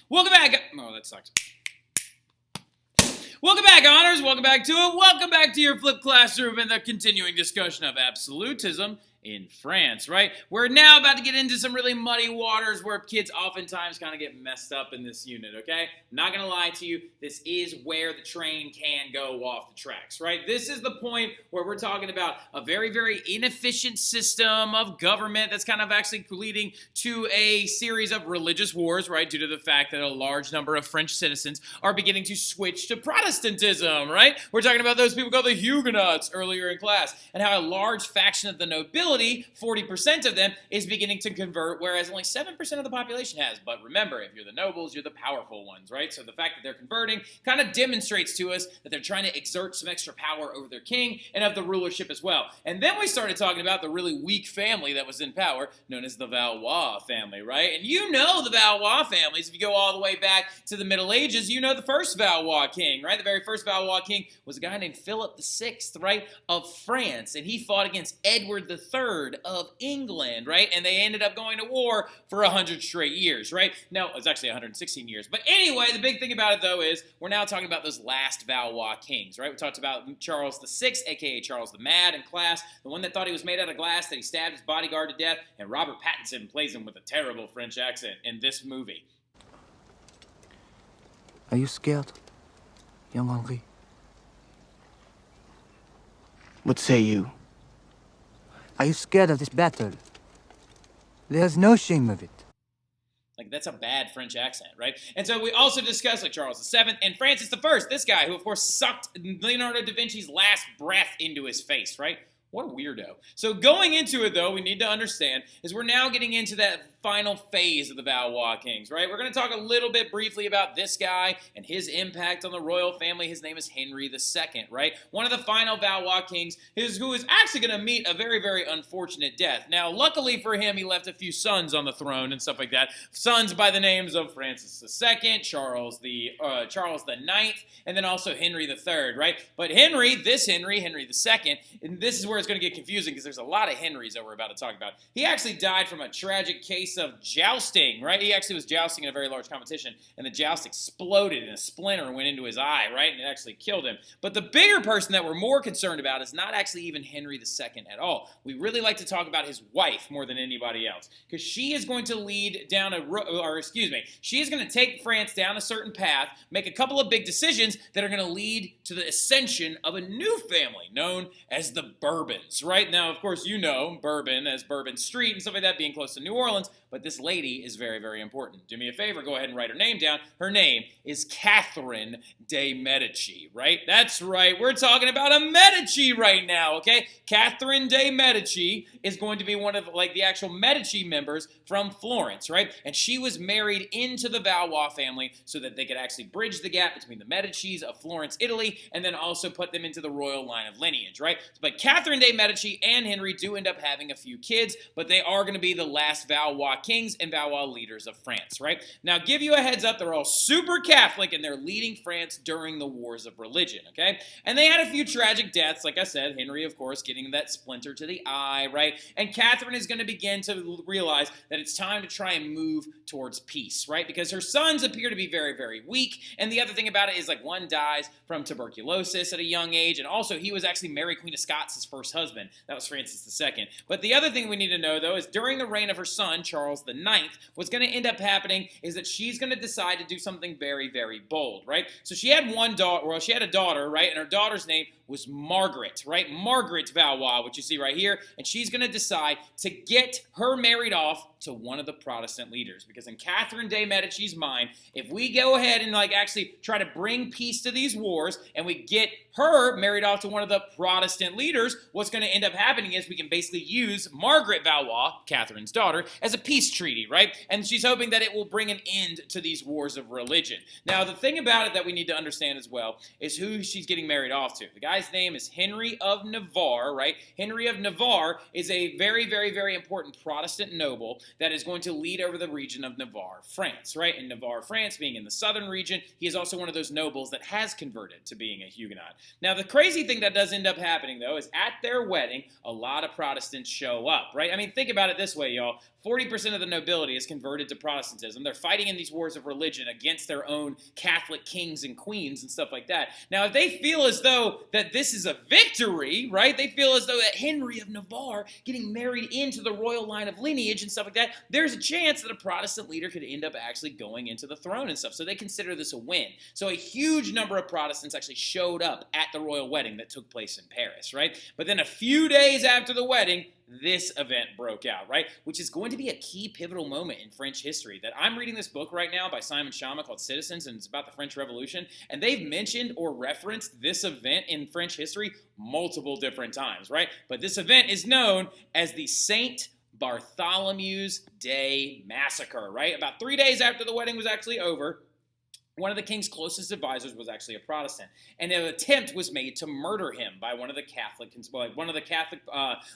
Welcome back. Oh, that sucks. Welcome back, Honors. Welcome back to it. Welcome back to your flipped classroom and the continuing discussion of absolutism in France, right? We're now about to get into some really muddy waters where kids oftentimes kind of get messed up in this unit, okay? Not going to lie to you, this is where the train can go off the tracks, right? This is the point where we're talking about a very, very inefficient system of government that's kind of actually leading to a series of religious wars, right? Due to the fact that a large number of French citizens are beginning to switch to Protestantism, right? We're talking about those people called the Huguenots earlier in class, and how a large faction of the nobility, 40% of them, is beginning to convert, whereas only 7% of the population has. But remember, if you're the nobles, you're the powerful ones, right? So the fact that they're converting kind of demonstrates to us that they're trying to exert some extra power over their king and of the rulership as well. And then we started talking about the really weak family that was in power, known as the Valois family, right? And you know the Valois families, if you go all the way back to the Middle Ages, you know the first Valois king, right? The very first Valois king was a guy named Philip VI, right, of France, and he fought against Edward III of England, right? And they ended up going to war for 100 straight years, right? No, it was actually 116 years. But anyway, the big thing about it, though, is we're now talking about those last Valois kings, right? We talked about Charles VI, a.k.a. Charles the Mad in class, the one that thought he was made out of glass, that he stabbed his bodyguard to death, and Robert Pattinson plays him with a terrible French accent in this movie. Are you scared, young Henri? What say you? Are you scared of this battle? There's no shame of it. Like, that's a bad French accent, right? And so we also discussed, like, Charles VII and Francis I, this guy who, of course, sucked Leonardo da Vinci's last breath into his face, right? What a weirdo. So going into it, though, we need to understand is we're now getting into that final phase of the Valois kings, right? We're going to talk a little bit briefly about this guy and his impact on the royal family. His name is Henry II, right? One of the final Valois kings who is actually going to meet a very, very unfortunate death. Now, luckily for him, he left a few sons on the throne and stuff like that. Sons by the names of Francis II, Charles the Ninth, and then also Henry III, right? But Henry II, and this is where it's going to get confusing because there's a lot of Henrys that we're about to talk about. He actually died from a tragic case of jousting, right? He actually was jousting in a very large competition, and the joust exploded and a splinter went into his eye, right? And it actually killed him. But the bigger person that we're more concerned about is not actually even Henry II at all. We really like to talk about his wife more than anybody else, because she is going to lead down she is going to take France down a certain path, make a couple of big decisions that are going to lead to the ascension of a new family known as the Bourbons, right? Now, of course, you know Bourbon as Bourbon Street and stuff like that, being close to New Orleans, but this lady is very, very important. Do me a favor, go ahead and write her name down. Her name is Catherine de' Medici, right? That's right, we're talking about a Medici right now, okay? Catherine de' Medici is going to be one of, like, the actual Medici members from Florence, right? And she was married into the Valois family so that they could actually bridge the gap between the Medicis of Florence, Italy, and then also put them into the royal line of lineage, right? But Catherine de' Medici and Henry do end up having a few kids, but they are going to be the last Valois kings and Valois leaders of France, right? Now, give you a heads up, they're all super Catholic, and they're leading France during the wars of religion, okay? And they had a few tragic deaths, like I said, Henry, of course, getting that splinter to the eye, right? And Catherine is going to begin to realize that it's time to try and move towards peace, right? Because her sons appear to be very, very weak, and the other thing about it is, like, one dies from tuberculosis at a young age, and also he was actually Mary Queen of Scots' first husband. That was Francis II. But the other thing we need to know, though, is during the reign of her son, Charles IX, what's going to end up happening is that she's going to decide to do something very, very bold, right? So she had she had a daughter, right? And her daughter's name was Margaret, right? Margaret Valois, which you see right here. And she's going to decide to get her married off to one of the Protestant leaders. Because in Catherine de' Medici's mind, if we go ahead and, like, actually try to bring peace to these wars and we get her married off to one of the Protestant leaders, what's going to end up happening is we can basically use Margaret Valois, Catherine's daughter, as a peace treaty, right? And she's hoping that it will bring an end to these wars of religion. Now, the thing about it that we need to understand as well is who she's getting married off to. The guy's name is Henry of Navarre, right? Henry of Navarre is a very, very, very important Protestant noble that is going to lead over the region of Navarre, France, right? And Navarre, France, being in the southern region, he is also one of those nobles that has converted to being a Huguenot. Now, the crazy thing that does end up happening, though, is at their wedding, a lot of Protestants show up, right? I mean, think about it this way, y'all. 40% of the nobility is converted to Protestantism. They're fighting in these wars of religion against their own Catholic kings and queens and stuff like that. Now, if they feel as though that this is a victory, right? They feel as though that Henry of Navarre getting married into the royal line of lineage and stuff like that, there's a chance that a Protestant leader could end up actually going into the throne and stuff. So they consider this a win. So a huge number of Protestants actually showed up at the royal wedding that took place in Paris, right? But then a few days after the wedding, this event broke out, right? Which is going to be a key pivotal moment in French history. That I'm reading this book right now by Simon Schama called Citizens, and it's about the French Revolution. And they've mentioned or referenced this event in French history multiple different times, right? But this event is known as the Saint Bartholomew's Day Massacre, right? About 3 days after the wedding was actually over, one of the king's closest advisors was actually a Protestant, and an attempt was made to murder him by one of the Catholic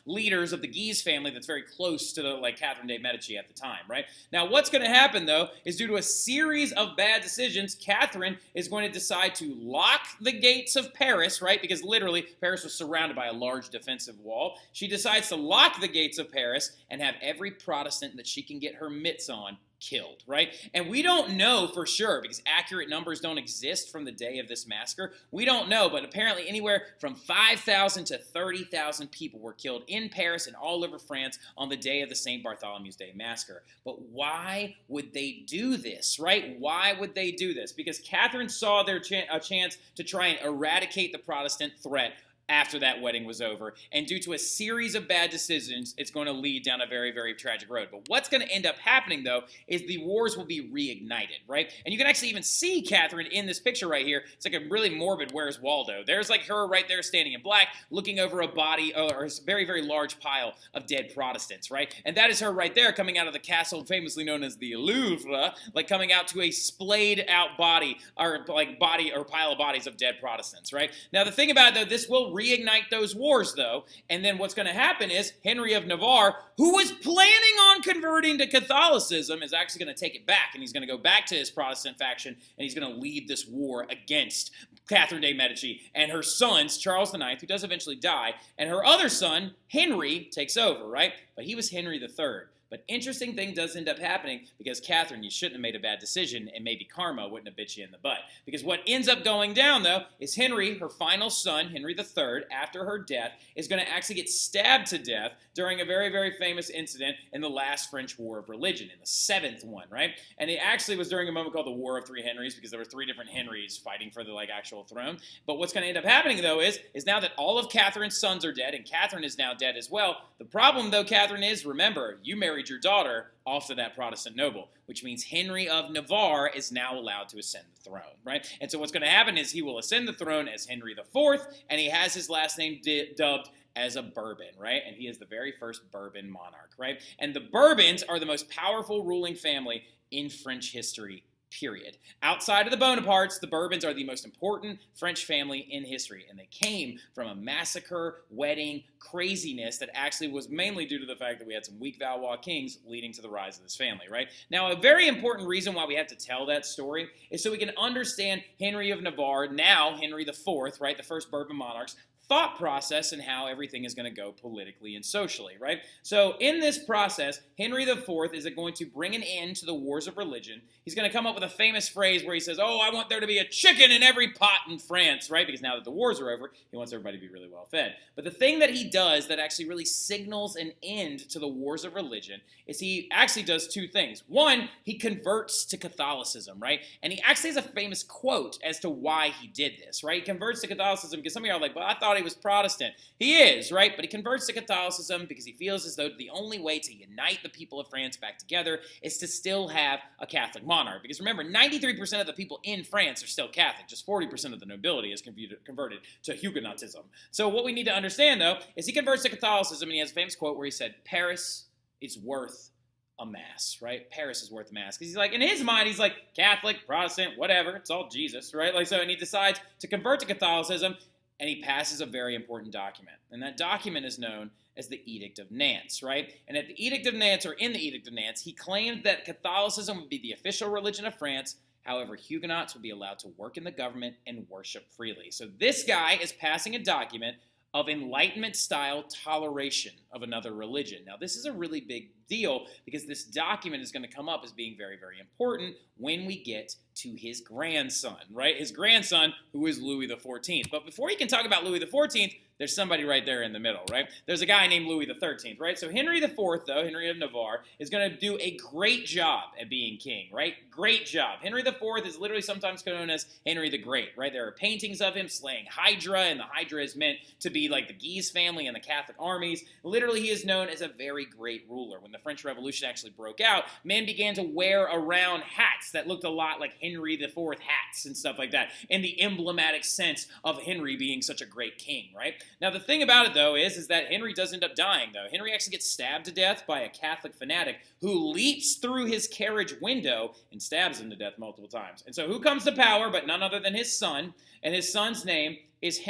leaders of the Guise family that's very close to the Catherine de' Medici at the time, right? Now, what's going to happen though is due to a series of bad decisions, Catherine is going to decide to lock the gates of Paris, right? Because literally Paris was surrounded by a large defensive wall. She decides to lock the gates of Paris and have every Protestant that she can get her mitts on killed, right? And we don't know for sure because accurate numbers don't exist from the day of this massacre. We don't know, but apparently anywhere from 5,000 to 30,000 people were killed in Paris and all over France on the day of the St. Bartholomew's Day Massacre. But why would they do this, right? Why would they do this? Because Catherine saw a chance to try and eradicate the Protestant threat after that wedding was over. And due to a series of bad decisions, it's going to lead down a very, very tragic road. But what's going to end up happening, though, is the wars will be reignited, right? And you can actually even see Catherine in this picture right here. It's like a really morbid Where's Waldo. There's like her right there standing in black, looking over a body, or a very, very large pile of dead Protestants, right? And that is her right there coming out of the castle famously known as the Louvre, like coming out to a splayed out body, or pile of bodies of dead Protestants, right? Now, the thing about it, though, this will reignite those wars, though, and then what's going to happen is Henry of Navarre, who was planning on converting to Catholicism, is actually going to take it back, and he's going to go back to his Protestant faction, and he's going to lead this war against Catherine de' Medici, and her sons, Charles IX, who does eventually die, and her other son, Henry, takes over, right? But he was Henry III. But interesting thing does end up happening because Catherine, you shouldn't have made a bad decision, and maybe karma wouldn't have bit you in the butt. Because what ends up going down, though, is Henry, her final son, Henry III, after her death, is going to actually get stabbed to death during a very, very famous incident in the last French War of Religion, in the 7th one, right? And it actually was during a moment called the War of Three Henrys, because there were 3 different Henrys fighting for the actual throne. But what's going to end up happening, though, is now that all of Catherine's sons are dead, and Catherine is now dead as well. The problem, though, Catherine, is, remember, you married your daughter off to that Protestant noble, which means Henry of Navarre is now allowed to ascend the throne, right? And so what's going to happen is he will ascend the throne as Henry IV, and he has his last name dubbed as a Bourbon, right? And he is the very first Bourbon monarch, right? And the Bourbons are the most powerful ruling family in French history, period. Outside of the Bonapartes, the Bourbons are the most important French family in history, and they came from a massacre, wedding, craziness that actually was mainly due to the fact that we had some weak Valois kings leading to the rise of this family, right? Now, a very important reason why we have to tell that story is so we can understand Henry of Navarre, now Henry IV, right, the first Bourbon monarchs, thought process and how everything is going to go politically and socially, right? So in this process, Henry IV is going to bring an end to the wars of religion. He's going to come up with a famous phrase where he says, oh, I want there to be a chicken in every pot in France, right? Because now that the wars are over, he wants everybody to be really well fed. But the thing that he does that actually really signals an end to the wars of religion is he actually does 2 things. One, he converts to Catholicism, right? And he actually has a famous quote as to why he did this, right? He converts to Catholicism because some of you are like, well, I thought he was Protestant. He is, right? But he converts to Catholicism because he feels as though the only way to unite the people of France back together is to still have a Catholic monarch. Because remember, 93% of the people in France are still Catholic. Just 40% of the nobility is converted to Huguenotism. So what we need to understand, though, is he converts to Catholicism, and he has a famous quote where he said, Paris is worth a mass, right? Paris is worth a mass. Because he's like, in his mind, he's like, Catholic, Protestant, whatever. It's all Jesus, right? Like, so, and he decides to convert to Catholicism, and he passes a very important document. And that document is known as the Edict of Nantes, right? And at the Edict of Nantes, or in the Edict of Nantes, he claimed that Catholicism would be the official religion of France. However, Huguenots would be allowed to work in the government and worship freely. So this guy is passing a document of Enlightenment-style toleration of another religion. Now, this is a really big deal because this document is going to come up as being very, very important when we get to his grandson, right? His grandson, who is Louis XIV. But before you can talk about Louis XIV, there's somebody right there in the middle, right? There's a guy named Louis XIII, right? So Henry IV, though, Henry of Navarre, is going to do a great job at being king, right? Great job. Henry IV is literally sometimes known as Henry the Great, right? There are paintings of him slaying Hydra, and the Hydra is meant to be like the Guise family and the Catholic armies. Literally, he is known as a very great ruler. When the French Revolution actually broke out, men began to wear around hats that looked a lot like Henry IV hats and stuff like that, in the emblematic sense of Henry being such a great king, right? Now, the thing about it, though, is that Henry does end up dying, though. Henry actually gets stabbed to death by a Catholic fanatic who leaps through his carriage window and stabs him to death multiple times. And so who comes to power but none other than his son, and his son's name is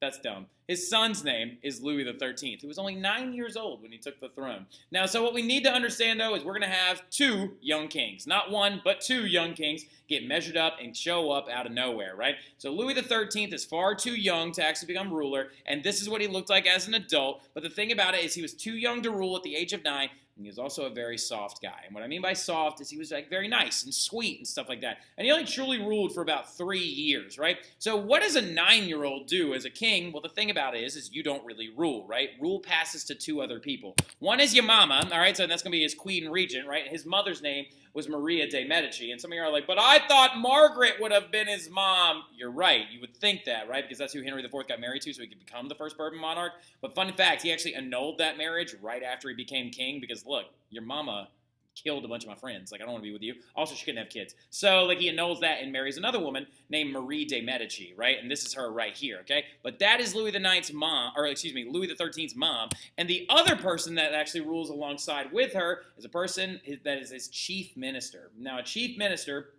that's dumb. His son's name is Louis XIII, who was only 9 years old when he took the throne. Now, so what we need to understand, though, is we're going to have two young kings. Not one, but two young kings get measured up and show up out of nowhere, right? So Louis XIII is far too young to actually become ruler, and this is what he looked like as an adult. But the thing about it is he was too young to rule at the age of 9, and he was also a very soft guy. And what I mean by soft is he was like very nice and sweet and stuff like that. And he only truly ruled for about 3 years, right? So what does a 9-year-old do as a king? Well, the thing about it is you don't really rule, right? Rule passes to two other people. One is your mama, all right? So that's going to be his queen regent, right? His mother's name was Maria de Medici. And some of you are like, but I thought Margaret would have been his mom. You're right. You would think that, right? Because that's who Henry IV got married to, so he could become the first Bourbon monarch. But fun fact, he actually annulled that marriage right after he became king because, look, your mama killed a bunch of my friends. Like, I don't want to be with you. Also, she couldn't have kids. So, like, he annuls that and marries another woman named Marie de Medici, right? And this is her right here, okay? But that is Louis IX's mom, or excuse me, Louis XIII's mom. And the other person that actually rules alongside with her is a person that is his chief minister. Now, a chief minister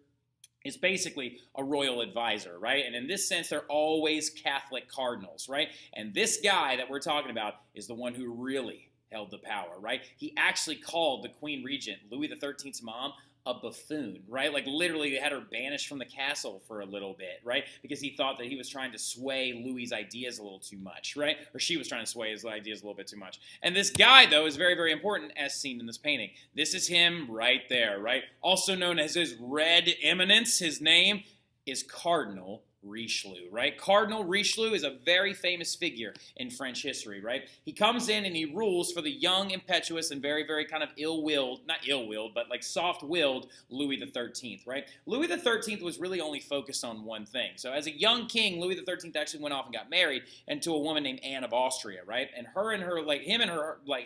is basically a royal advisor, right? And in this sense, they're always Catholic cardinals, right? And this guy that we're talking about is the one who really held the power, right? He actually called the Queen Regent, Louis XIII's mom, a buffoon, right? Like, literally, they had her banished from the castle for a little bit, right? Because he thought that he was trying to sway Louis's ideas a little too much, right? Or she was trying to sway his ideas a little bit too much. And this guy, though, is very, very important as seen in this painting. This is him right there, right? Also known as his Red Eminence. His name is Cardinal Richelieu, right? Cardinal Richelieu is a very famous figure in French history, right? He comes in and he rules for the young, impetuous, and very, very kind of ill-willed, not ill-willed, but like soft-willed Louis XIII, right? Louis XIII was really only focused on one thing. So as a young king, Louis XIII actually went off and got married and to a woman named Anne of Austria, right? And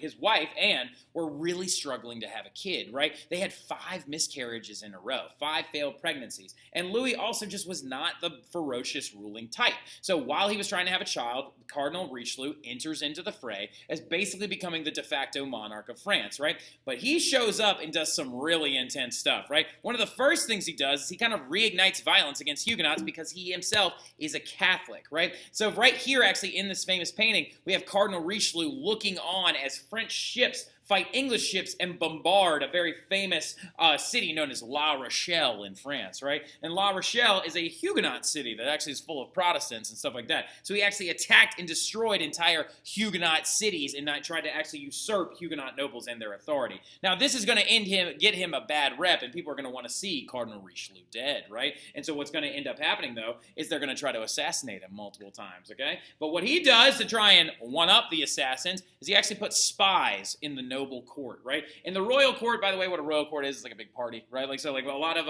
his wife, Anne, were really struggling to have a kid, right? They had 5 miscarriages in a row, 5 failed pregnancies. And Louis also just was not the ferocious ruling type. So while he was trying to have a child, Cardinal Richelieu enters into the fray as basically becoming the de facto monarch of France, right? But he shows up and does some really intense stuff, right? One of the first things he does is he kind of reignites violence against Huguenots because he himself is a Catholic, right? So right here, actually, in this famous painting, we have Cardinal Richelieu looking on as French ships fight English ships and bombard a very famous city known as La Rochelle in France, right? And La Rochelle is a Huguenot city that actually is full of Protestants and stuff like that. So he actually attacked and destroyed entire Huguenot cities and tried to actually usurp Huguenot nobles and their authority. Now, this is going to get him a bad rep, and people are going to want to see Cardinal Richelieu dead, right? And so what's going to end up happening, though, is they're going to try to assassinate him multiple times, okay? But what he does to try and one-up the assassins is he actually puts spies in the noble court, right? In the royal court, by the way, what a royal court is like a big party, right? Like, so like a lot of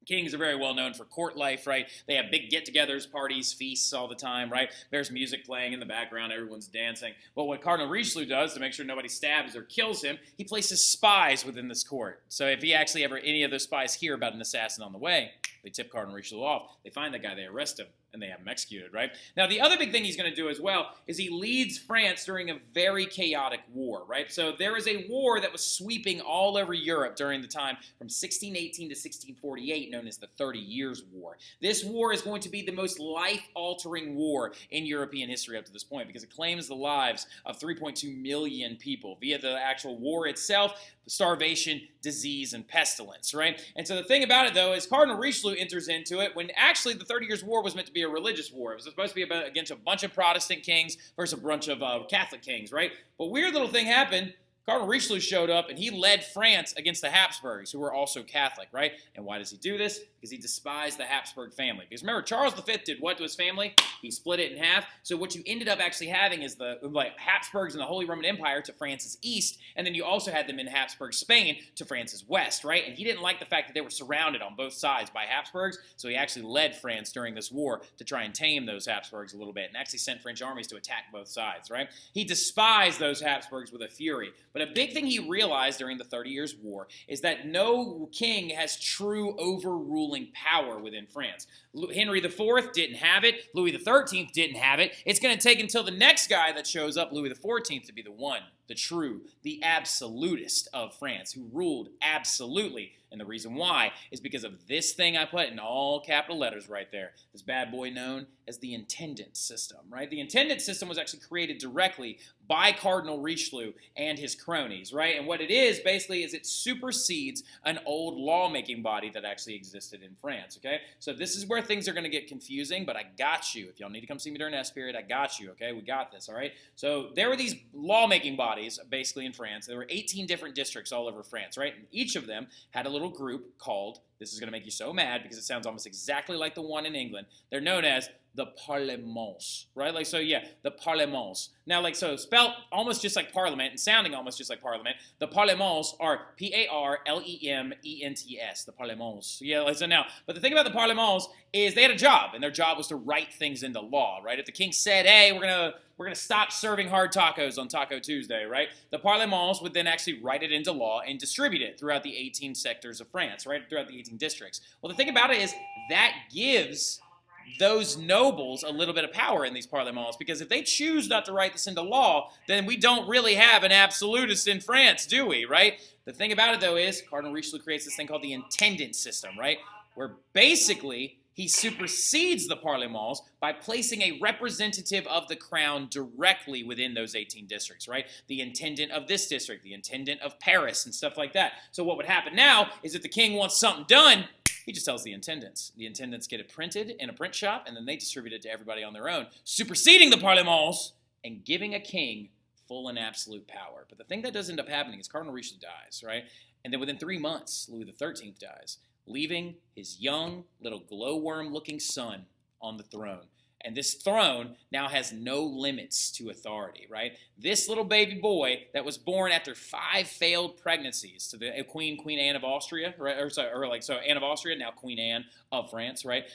kings are very well known for court life, right? They have big get-togethers, parties, feasts all the time, right? There's music playing in the background, everyone's dancing. But what Cardinal Richelieu does to make sure nobody stabs or kills him, he places spies within this court. So if he actually any of those spies hear about an assassin on the way, they tip Cardinal Richelieu off. They find that guy, they arrest him, and they have him executed, right? Now, the other big thing he's going to do as well is he leads France during a very chaotic war, right? So there is a war that was sweeping all over Europe during the time from 1618 to 1648, known as the 30 Years' War. This war is going to be the most life-altering war in European history up to this point because it claims the lives of 3.2 million people via the actual war itself, starvation, disease, and pestilence, right? And so the thing about it, though, is Cardinal Richelieu enters into it when actually the 30 Years' War was meant to be a religious war. It was supposed to be against a bunch of Protestant kings versus a bunch of Catholic kings, right? But weird little thing happened. Cardinal Richelieu showed up, and he led France against the Habsburgs, who were also Catholic, right? And why does he do this? Because he despised the Habsburg family. Because remember, Charles V did what to his family? He split it in half. So what you ended up actually having is the Habsburgs in the Holy Roman Empire to France's east, and then you also had them in Habsburg Spain to France's west, right? And he didn't like the fact that they were surrounded on both sides by Habsburgs, so he actually led France during this war to try and tame those Habsburgs a little bit, and actually sent French armies to attack both sides, right? He despised those Habsburgs with a fury. But a big thing he realized during the 30 Years' War is that no king has true overruling power within France. Henry IV didn't have it. Louis XIII didn't have it. It's going to take until the next guy that shows up, Louis XIV, to be the one, the true, the absolutist of France, who ruled absolutely. And the reason why is because of this thing I put in all capital letters right there. This bad boy known as the intendant system, right? The intendant system was actually created directly by Cardinal Richelieu and his cronies, right? And what it is, basically, is it supersedes an old lawmaking body that actually existed in France, okay? So this is where things are going to get confusing, but I got you. If y'all need to come see me during S period, I got you, okay? We got this, all right? So there were these lawmaking bodies, basically, in France. There were 18 different districts all over France, right? And each of them had a little group called, this is going to make you so mad because it sounds almost exactly like the one in England, they're known as the parlements, right? Like, so yeah, the parlements. Now, like, so spelled almost just like parliament and sounding almost just like parliament, the parlements are Parlements, the parlements. Yeah, like, so now, but the thing about the parlements is they had a job, and their job was to write things into law, right? If the king said, hey, we're gonna stop serving hard tacos on Taco Tuesday, right? The parlements would then actually write it into law and distribute it throughout the 18 sectors of France, right? Throughout the 18 districts. Well, the thing about it is that gives those nobles a little bit of power in these parlements, because if they choose not to write this into law, then we don't really have an absolutist in France, do we, right? The thing about it, though, is Cardinal Richelieu creates this thing called the intendant system, right? Where basically he supersedes the parlements by placing a representative of the crown directly within those 18 districts, right? The intendant of this district, the intendant of Paris, and stuff like that. So what would happen now is if the king wants something done, he just tells the intendants. The intendants get it printed in a print shop, and then they distribute it to everybody on their own, superseding the parlements and giving a king full and absolute power. But the thing that does end up happening is Cardinal Richelieu dies, right? And then within 3 months, Louis XIII dies, leaving his young, little glowworm-looking son on the throne. And this throne now has no limits to authority, right? This little baby boy that was born after 5 failed pregnancies to the Queen Anne of Austria, right? So Anne of Austria, now Queen Anne of France, right?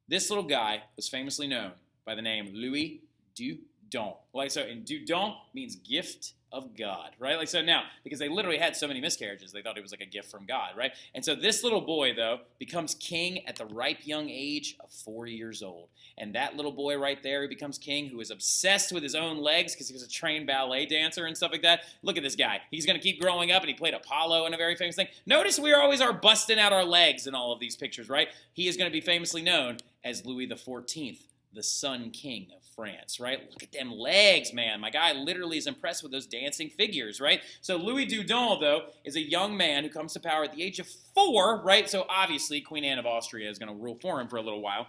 This little guy was famously known by the name Louis Dudon. Like, so, and Dudon means gift of God, right? Like, so now, because they literally had so many miscarriages, they thought it was like a gift from God, right? And so this little boy, though, becomes king at the ripe young age of 4 years old. And that little boy right there who becomes king, who is obsessed with his own legs because he was a trained ballet dancer and stuff like that. Look at this guy. He's going to keep growing up, and he played Apollo in a very famous thing. Notice we always are busting out our legs in all of these pictures, right? He is going to be famously known as Louis XIV, the Sun King of France, right? Look at them legs, man. My guy literally is impressed with those dancing figures, right? So Louis Dudon, though, is a young man who comes to power at the age of 4, right? So obviously Queen Anne of Austria is going to rule for him for a little while.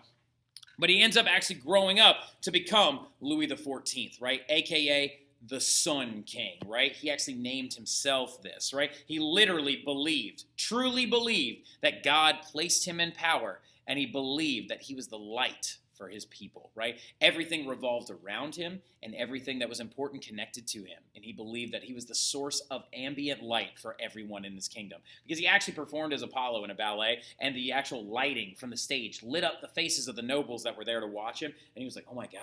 But he ends up actually growing up to become Louis XIV, right? AKA the Sun King, right? He actually named himself this, right? He literally believed, truly believed, that God placed him in power, and he believed that he was the light for his people, right? Everything revolved around him, and everything that was important connected to him. And he believed that he was the source of ambient light for everyone in this kingdom. Because he actually performed as Apollo in a ballet, and the actual lighting from the stage lit up the faces of the nobles that were there to watch him. And he was like, oh my God,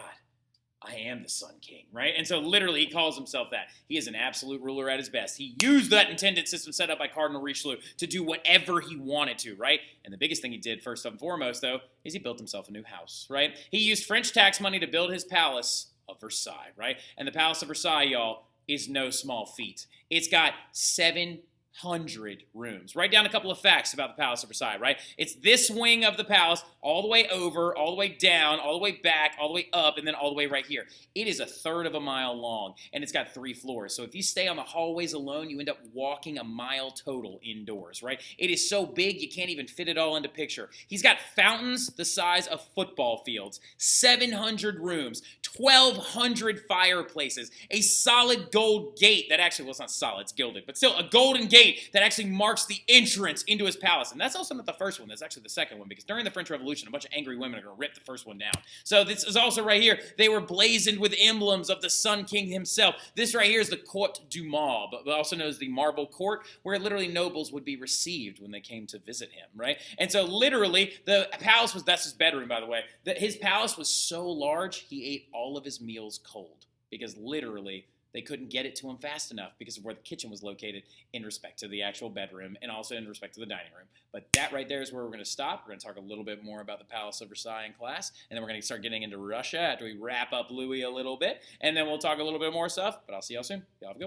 I am the Sun King, right? And so literally he calls himself that. He is an absolute ruler at his best. He used that intendant system set up by Cardinal Richelieu to do whatever he wanted to, right? And the biggest thing he did, first and foremost, though, is he built himself a new house, right? He used French tax money to build his palace of Versailles, right? And the Palace of Versailles, y'all, is no small feat. It's got 7 100 rooms. Write down a couple of facts about the Palace of Versailles, right? It's this wing of the palace, all the way over, all the way down, all the way back, all the way up, and then all the way right here. It is a third of a mile long, and it's got 3 floors. So if you stay on the hallways alone, you end up walking a mile total indoors, right? It is so big, you can't even fit it all into picture. He's got fountains the size of football fields, 700 rooms, 1,200 fireplaces, a solid gold gate that actually, well, it's not solid, it's gilded, but still a golden gate that actually marks the entrance into his palace. And that's also not the first one. That's actually the second one, because during the French Revolution, a bunch of angry women are going to rip the first one down. So this is also right here. They were blazoned with emblems of the Sun King himself. This right here is the Court du Mauve, but also known as the Marble Court, where literally nobles would be received when they came to visit him, right? And so literally, the palace was, that's his bedroom, by the way, that his palace was so large, he ate all of his meals cold, because literally, they couldn't get it to him fast enough because of where the kitchen was located in respect to the actual bedroom and also in respect to the dining room. But that right there is where we're going to stop. We're going to talk a little bit more about the Palace of Versailles in class, and then we're going to start getting into Russia after we wrap up Louis a little bit, and then we'll talk a little bit more stuff, but I'll see y'all soon. Y'all have a good one.